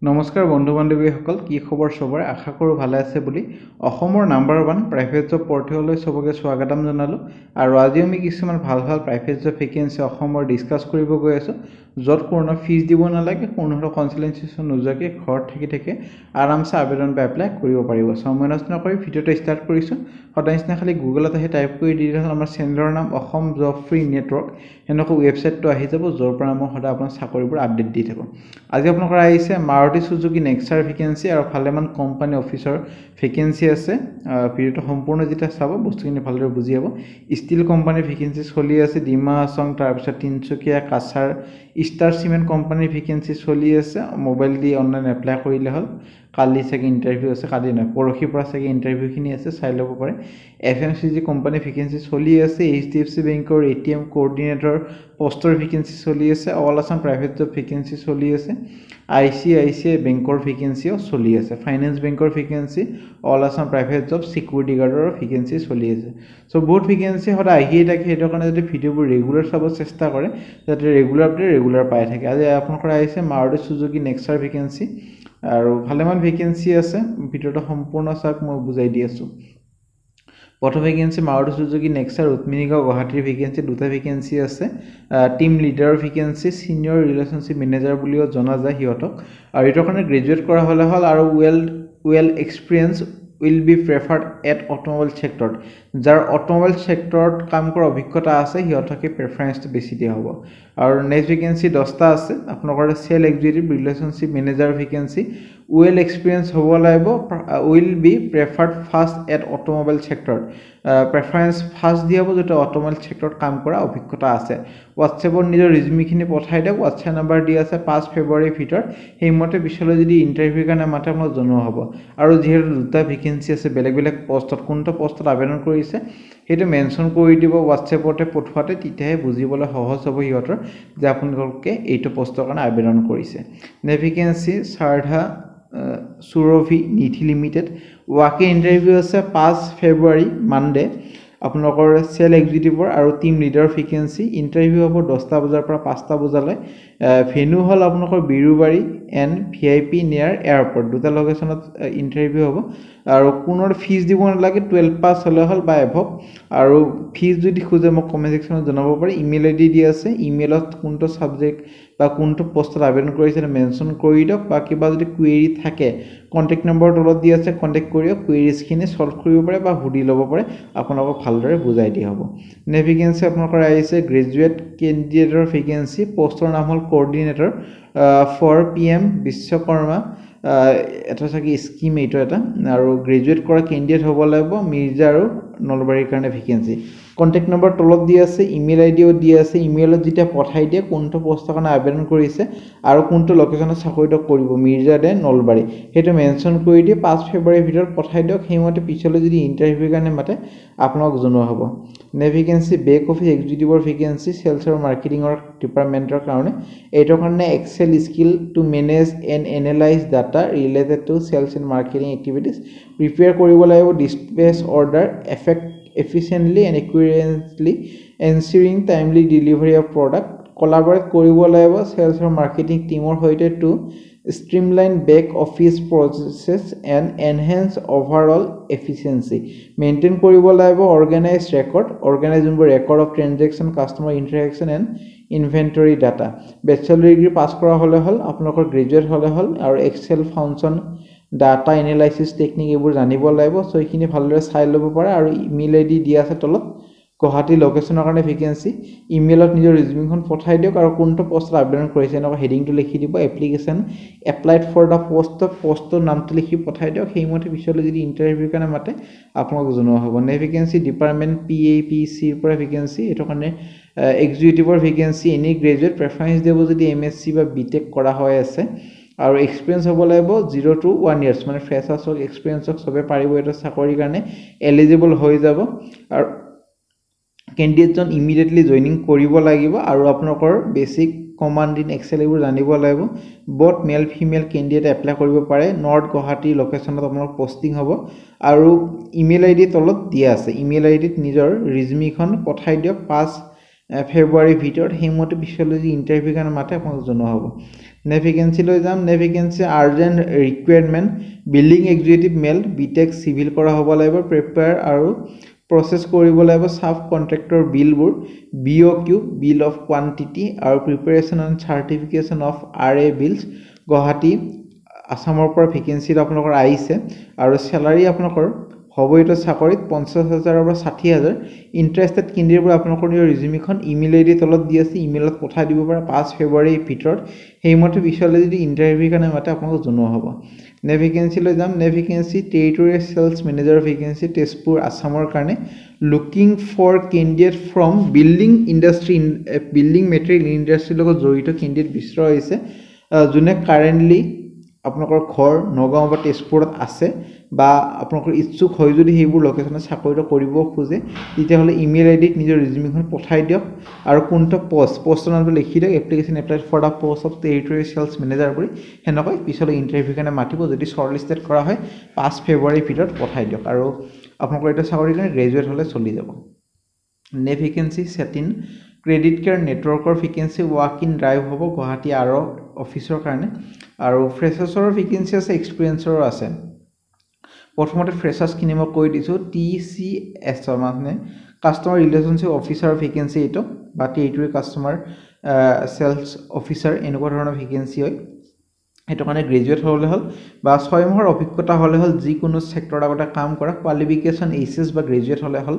নমস্কাৰ বন্ধু বান্ধৱীসকল কি খবৰ সবৰে আশা কৰো ভালে আছে বুলি অসমৰ নাম্বাৰ 1 প্ৰাইভেট জব পৰ্টেললৈ সবকে স্বাগতম জনালো আৰু আজি আমি কিছুমান ভাল প্ৰাইভেট জব ভেকেন্সি অসমৰ ডিসকাস কৰিব গৈ আছো যত কোনো ফিজ দিব নালাগে কোনো কনসালটেন্সি নোজোৱাকৈ ঘৰত থাকি আৰামছে আবেদন বা এপ্লাই কৰিব পাৰিব সময় নষ্ট নকৰি ভিডিওটো ষ্টাৰ্ট কৰিছো সদায়না খালি গুগলত আহি টাইপ কৰি দি দিলে আমাৰ চেনেলৰ নাম অসম জব ফ্ৰী নেটৱৰ্ক এনেকৈ ৱেবসাইটটো আহি যাব যৰ পৰা মই সদায় আপোনাৰ চাকৰিবোৰ আপডেট দি থাকো আজি আপোনালোকৰ আহিছে মাৰুতি সুজুকি নেক্সাৰ ভেকেন্সি আৰু ভালেমান কোম্পানী অফিচৰ ভেকেন্সি আছে ভিডিওটো সম্পূৰ্ণ যেটা চাব বস্তুখিনি ভালদৰে বুজি যাব ষ্টিল কোম্পানী ভেকেন্সি চলি আছে ডিমা হাছং তাৰ পিছত Tinsukia Cachar star cement company vacancy চলি আছে মোবাইল দি অনলাইন এপ্লাই কৰিলে হল কালি চাগে ইন্টাৰভিউ আছে কালি না পৰখি পৰা চাগে ইন্টাৰভিউখিনি আছে চাই ল'ব পাৰে এফএমসিজি কোম্পানী ভেকেন্সি চলি আছে এইচডিএফসি বেংকৰ এটিএম কোঅৰ্ডিনেটৰ পোষ্টৰ ভেকেন্সি চলি আছে all Assam private job vacancy চলি আছে আইসিআইসিআই বেংকৰ ভেকেন্সিও চলি আছে ফাইনান্স বেংকৰ vacancy all Assam private job security গাৰ্ডৰ ভেকেন্সি চলি আছে সো বহুত ভেকেন্সি হদা আহিয়ে থাকে হেটো কাৰণে যদি ভিডিওবোৰ ৰেগুলাৰ চাব চেষ্টা কৰে যাতে ৰেগুলাৰ আপডেট ৰেগুলাৰ পাই থাকে আজি আপোনালোকৰ আহিছে মাৰুতি সুজুকি নেক্সাৰ ভেকেন্সি আৰু ভালেমান ভেকেন্সি আছে ভিডিওটো সম্পূৰ্ণ চাওক মই বুজাই দি আছো প্ৰথম ভেকেন্সি মাৰুতি সুজুকি নেক্সাৰ উত্মিনিগাঁও গুৱাহাটীৰ ভেকেন্সি দুটা ভেকেন্সি আছে টিম লিডাৰৰ ভেকেন্সি সিনিয়ৰ ৰিলেশনশিপ মেনেজাৰ বুলিও জনা যায় হিয়তক আৰু এটো কাৰণে গ্ৰেজুৱেট কৰা হলে হল আৰু well experience will be preferred at automobile sector যাৰ অটোমোবাইল সেক্টৰত কাম কৰা অভিজ্ঞতা আছে হিয়তকে প্ৰেফাৰেন্সটো বেছি দিয়া হ'ব আৰু নেক্সট ভেকেন্সি 10টা আছে আপোনালোকৰ sale executive relationship manager vacancy well experience হ'ব লাগিব will be preferred first at automobile sector preference first দিয়া হ'ব যেটা অটোমোবাইল সেক্টৰত কাম কৰা অভিজ্ঞতা আছে WhatsAppৰ নিজৰ ৰিজিউমিখিনি পঠাই দিয়ক WhatsApp নম্বৰ দি আছে 5 ফেব্ৰুৱাৰীৰ ভিতৰত হেইমতে পিছলৈ যদি ইন্টাৰভিউ কাৰণে মাতে মই জনোৱা হ'ব আৰু যেহেতু দুটা ভেকেন্সি আছে বেলেগ পোষ্টত কোনটো পোষ্টত আবেদন কৰিছে হেতু মেনশন কৰি দিব WhatsAppতে পঠোৱাতে তিতাহে বুজিবলৈ সহজ হ'ব হিয়তৰ যে আপোনালোকে এইটো পোষ্টৰ কাৰণে আবেদন কৰিছে নে ভেকেন্সি সাৰধা সুৰভি নিধি লিমিটেড ওয়াকে ইন্টাৰভিউ আছে 5 ফেব্ৰুৱাৰী মানডে আপোনালোকৰ সেল এক্সিকিউটিভৰ আৰু টিম লিডাৰ ভেকেন্সি ইন্টাৰভিউ হ'ব 10টা বজাৰ পৰা 5টা বজালৈ ভেনু হল আপোনালোকৰ বিৰুবাৰী এণ্ড ভিআইপি নিয়াৰ এয়াৰপোৰ্ট দুটা লোকেশনত ইন্টাৰভিউ হ'ব আৰু কোনৰ ফিজ দিব নালাগে 12 পাস হলে হল বা এভব আৰু ফিজ যদি খুজে মোক কমেন্ট সেকশনত জনাব পাৰে ইমেইল আইডি দি আছে ইমেইলত কোনটো সাবজেক্ট বা কোনটো পোষ্টত আবেদন কৰিছে মেনশন কৰি দিয়ক বা কিবা যদি কুৱেৰি থাকে কন্টাক্ট নম্বৰ তলত দি আছে কন্টাক্ট কৰিও কুৱেৰিজখিনি সলভ কৰিব পাৰে বা হুডি ল'ব পাৰে আপোনালোকক ভালদৰে বুজাই দিয়া হ'ব নে ভেকেন্সি আপোনালোকৰ আহিছে গ্ৰেজুৱেট কেণ্ডিডেটৰ ভেকেন্সি পোষ্টৰ নাম হল কোঅৰ্ডিনেটৰ ফৰ পিএম বিশ্বকৰ্মা এটা চাকি স্কিম এইটো এটা আৰু গ্ৰেজুৱেট কৰা কেণ্ডিডেট হ'ব লাগিব মিৰ্জা আৰু নলবাৰীৰ কাৰণে ভেকেন্সি কন্টাক্ট নম্বৰ তলত দি আছে ইমেইল আইডিও দি আছে ইমেইলত যেটা পঠাই দিয়ে কোনটো পোষ্টৰ কাৰণে আবেদন কৰিছে আৰু কোনটো লোকেশনত চাকৰিটো কৰিব মিৰ্জা দে নলবাৰী হেতু মেনশন কৰি দিয়ে 5 ফেব্ৰুৱাৰীৰ ভিতৰত পঠাই দিয়ক হেমতে পিছলৈ যদি ইন্টাৰভিউ কাৰণে মাতে আপোনাক জনোৱা হ'ব নে ভেকেন্সি বেক অফিস এক্সিকিউটিভৰ ভেকেন্সি সেলছ আৰু মাৰ্কেটিংৰ ডিপাৰ্টমেন্টৰ কাৰণে এইটো কাৰণে excel skill to manage and analyse data related to sales and marketing activities prepare কৰিব লাগিব dispatch order efficiently and accurately ensuring timely delivery of product collaborate কৰিব লাগিব sales আৰু marketing teamৰ হৈতে to streamline back office processes and enhance overall efficiency maintain কৰিব লাগিব organize record of transaction customer interaction and inventory data bachelor degree pass কৰা হলে হল আপোনালোকৰ graduate হলে হল আৰু excel function data analysis technique এবোৰ জানিব লাগিব সো এইখিনি ভালদৰে চাই ল'ব পাৰে আৰু ইমেইল আইডি দিয়া আছে তলত গুৱাহাটী লোকেশনৰ কাৰণে ভেকেন্সি ইমেইলত নিজৰ ৰিজিউমিখন পঠাই দিয়ক আৰু কোনটো পোষ্টত আবেদন কৰিছে এনেকুৱা হেডিংটো লিখি দিব এপ্লিকেশন এপ্লাইড ফৰ দা পোষ্টৰ নামটো লিখি পঠাই দিয়ক হেইমতে পিছলৈ যদি ইন্টাৰভিউ কাৰণে মাতে আপোনাক জনোৱা হ'ব নে ভেকেন্সি ডিপাৰ্টমেন্ট পিএপিসি ৰ পৰা ভেকেন্সি এটো কাৰণে এক্সিকিউটিভৰ ভেকেন্সি এনি গ্ৰেজুৱেট প্ৰেফাৰেন্স দেব যদি এমএসসি বা বিটেক কৰা হৈ আছে আৰু এক্সপেৰিয়েন্স হ'ব লাগিব 0 to 1 ইয়াৰ্স মানে ফ্ৰেছাৰ্ছ হক এক্সপেৰিয়েন্স হক সবে পাৰিব এটা চাকৰিৰ কাৰণে এলিজিবল হৈ যাব আৰু ক্যান্ডিডেটজন ইমিডিয়েটলি জয়েনিং কৰিব লাগিব আৰু আপোনালোকৰ বেসিক কমান্ড ইন এক্সেল এবোৰ জানিব লাগিব বট মেল ফিমেল ক্যান্ডিডেট এপ্লাই কৰিব পাৰে নৰ্থ গুৱাহাটী লোকেশনত আপোনালোক পোষ্টিং হ'ব আৰু ইমেইল আইডি তলত দিয়া আছে ইমেইল আইডিত নিজৰ ৰিজিউমিখন পঠাই দিয়ক 5 ফেব্ৰুৱাৰীৰ ভিতৰত সেইমতে পিছলৈ যি ইণ্টাৰভিউৰ কাৰণে মাতে আপোনালোকক জনোৱা হ'ব নে ভেকেঞ্চি লৈ যাম নে vacancy urgent requirement building executive male BTech civil কৰা হ'ব লাগিব প্ৰিপেয়াৰ আৰু প্ৰচেছ কৰিব লাগিব সাব কন্ট্ৰাক্টৰ বিলবোৰ BOQ বিল অফ কোৱান্টিটি আৰু preparation and certification of RA bills Guwahati আসামৰ পৰা ভেকেঞ্চি আপোনালোকৰ আহিছে আৰু স্যালাৰি আপোনালোকৰ হ'ব এটা চাকৰিত 50,000 পৰা 60,000 ইন্টাৰেষ্টেড কেণ্ডিডেটবোৰ আপোনালোকৰ নিজৰ ৰিজিউমিখন ইমেইল আইডি তলত দি আছে ইমেইলত পঠাই দিব পাৰে 5 ফেব্ৰুৱাৰীৰ ভিতৰত সেইমতে পিছলৈ যদি ইণ্টাৰভিউৰ কাৰণে মাতে আপোনালোকক জনোৱা হ'ব নে ভেকেঞ্চি লৈ যাম নে vacancy territorial sales manager vacancy Tezpur আসামৰ কাৰণে looking for candidate from building industry building material ইণ্ডাষ্ট্ৰিৰ লগত জড়িত কেণ্ডিডেট বিচৰা হৈছে যোনে কাৰেণ্টলি আপোনালোকৰ ঘৰ নগাঁও বা তেজপুৰত আছে বা আপোনালোকৰ ইচ্ছুক হয় যদি সেইবোৰ লোকেশ্যনত চাকৰিটো কৰিব খোজে তেতিয়াহ'লে ইমেইল আইডিত নিজৰ ৰিজিউমিখন পঠাই দিয়ক আৰু কোনটো পোষ্টৰ নামটো লিখি দিয়ক application apply for the post of territorial sales manager বুলি সেনেকৈ পিছলৈ ইণ্টাৰভিউৰ কাৰণে মাতিব যদি শ্বৰ্টলিষ্টেড কৰা হয় 5 ফেব্ৰুৱাৰীৰ ভিতৰত পঠাই দিয়ক আৰু আপোনালোকৰ এইটো চাকৰিৰ কাৰণে গ্ৰেজুৱেট হ'লে চলি যাব নে ভেকেঞ্চি সেটিন ক্ৰেডিট কেয়াৰ নেটৱৰ্কৰ ভেকেঞ্চি ৱাক ইন ড্ৰাইভ হ'ব গুৱাহাটী আৰু অফিচৰ কাৰণে আৰু ফ্ৰেছাৰ্ছৰ ভেকেঞ্চি আছে এক্সপিৰিয়েঞ্চৰো আছে প্ৰথমতে ফ্ৰেছাৰ্ছখিনি মই কৈ দিছোঁ TCS মানে কাষ্টমাৰ ৰিলেশ্যনশ্বিপ অফিচাৰ ভেকেঞ্চি এইটো বা টেৰিটৰি কাষ্টমাৰ সেলছ অফিচাৰ এনেকুৱা ধৰণৰ ভেকেঞ্চি হয় সেইটো কাৰণে গ্ৰেজুৱেট হ'লে হ'ল বা 6 মাহৰ অভিজ্ঞতা হ'লে হ'ল যিকোনো সেক্টৰত আগতে কাম কৰা কোৱালিফিকেশ্যন HS বা গ্ৰেজুৱেট হ'লে হ'ল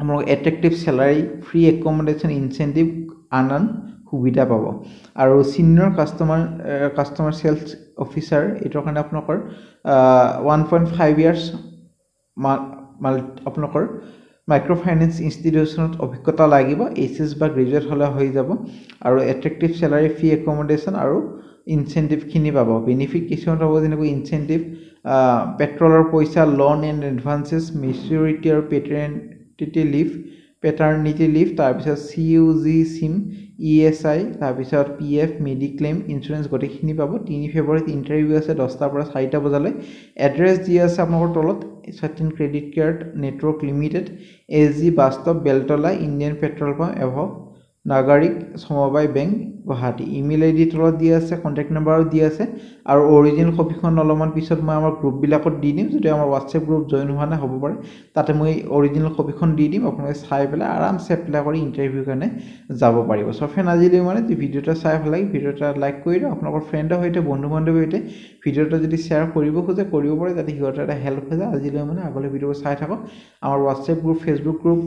আপোনালোক এট্ৰেক্টিভ স্যালাৰি ফ্ৰী একমডেশ্যন ইনচেন্টিভ আন সুবিধা পাব আৰু সিনিয়ৰ কাষ্টমাৰ সেলছ অফিচাৰ এইটোৰ কাৰণে আপোনালোকৰ 1.5 ইয়াৰ্ছ আপোনালোকৰ মাইক্ৰ ফাইনেন্স ইনষ্টিটিউচনত অভিজ্ঞতা লাগিব HS বা গ্ৰেজুৱেট হ'লে হৈ যাব আৰু এট্ৰেক্টিভ স্যালাৰি ফ্ৰী একমডেশ্যন আৰু ইনচেন্টিভখিনি পাব বেনিফিট কিছুমান পাব যেনেকৈ ইনচেন্টিভ পেট্ৰলৰ পইচা লোন এণ্ড এডভান্সেছ মেচিউৰিটি আৰু পেটাৰ্নিটি লিভ তাৰপিছত CUG SIM ESI তাৰপিছত PF মেডিক্লেইম ইঞ্চুৰেঞ্চ গোটেইখিনি পাব 3 ফেব্ৰুৱাৰীত ইণ্টাৰভিউ আছে 10টা পৰা 4টা বজালৈ এড্ৰেছ দি আছে আপোনালোকৰ তলত Sachin credit care network limited SG বাস্তৱ বেলতলা ইণ্ডিয়ান পেট্ৰল পাম্প এভভ নাগাৰিক সমবায় বেংক গুৱাহাটী ইমেইল আইডি তলত দি আছে কণ্টেক্ট নাম্বাৰো দি আছে আৰু অৰিজিনেল কপিখন অলপমান পিছত মই আমাৰ গ্ৰুপবিলাকত দি দিম যদি আমাৰ হোৱাটছএপ গ্ৰুপ জইন হোৱা নাই হ'ব পাৰে তাতে মই অৰিজিনেল কপিখন দি দিম আপোনালোকে চাই পেলাই আৰামছে এপ্লাই কৰি ইণ্টাৰভিউৰ কাৰণে যাব পাৰিব সো ফ্ৰেণ্ড আজিলৈ মানে ভিডিঅ'টা চাই ভাল লাগে ভিডিঅ'টা লাইক কৰি দিয়ক আপোনালোকৰ ফ্ৰেণ্ডৰ সৈতে বন্ধু বান্ধৱীৰ সৈতে ভিডিঅ'টা যদি শ্বেয়াৰ কৰিব খোজে কৰিব পাৰে যাতে সিহঁতৰ এটা হেল্প হৈ যায় আজিলৈ মানে আগলৈ ভিডিঅ'বোৰ চাই থাকক আমাৰ হোৱাটছএপ গ্ৰুপ ফেচবুক গ্ৰুপ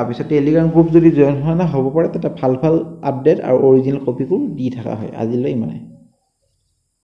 পিছত টেলিগ্ৰাম গ্ৰুপ যদি জইন হোৱা নাই হ'ব পাৰে তাতে ভাল আপডেট আৰু অৰিজিনেল কপিবোৰ দি থকা হয় আজিলৈ ইমানে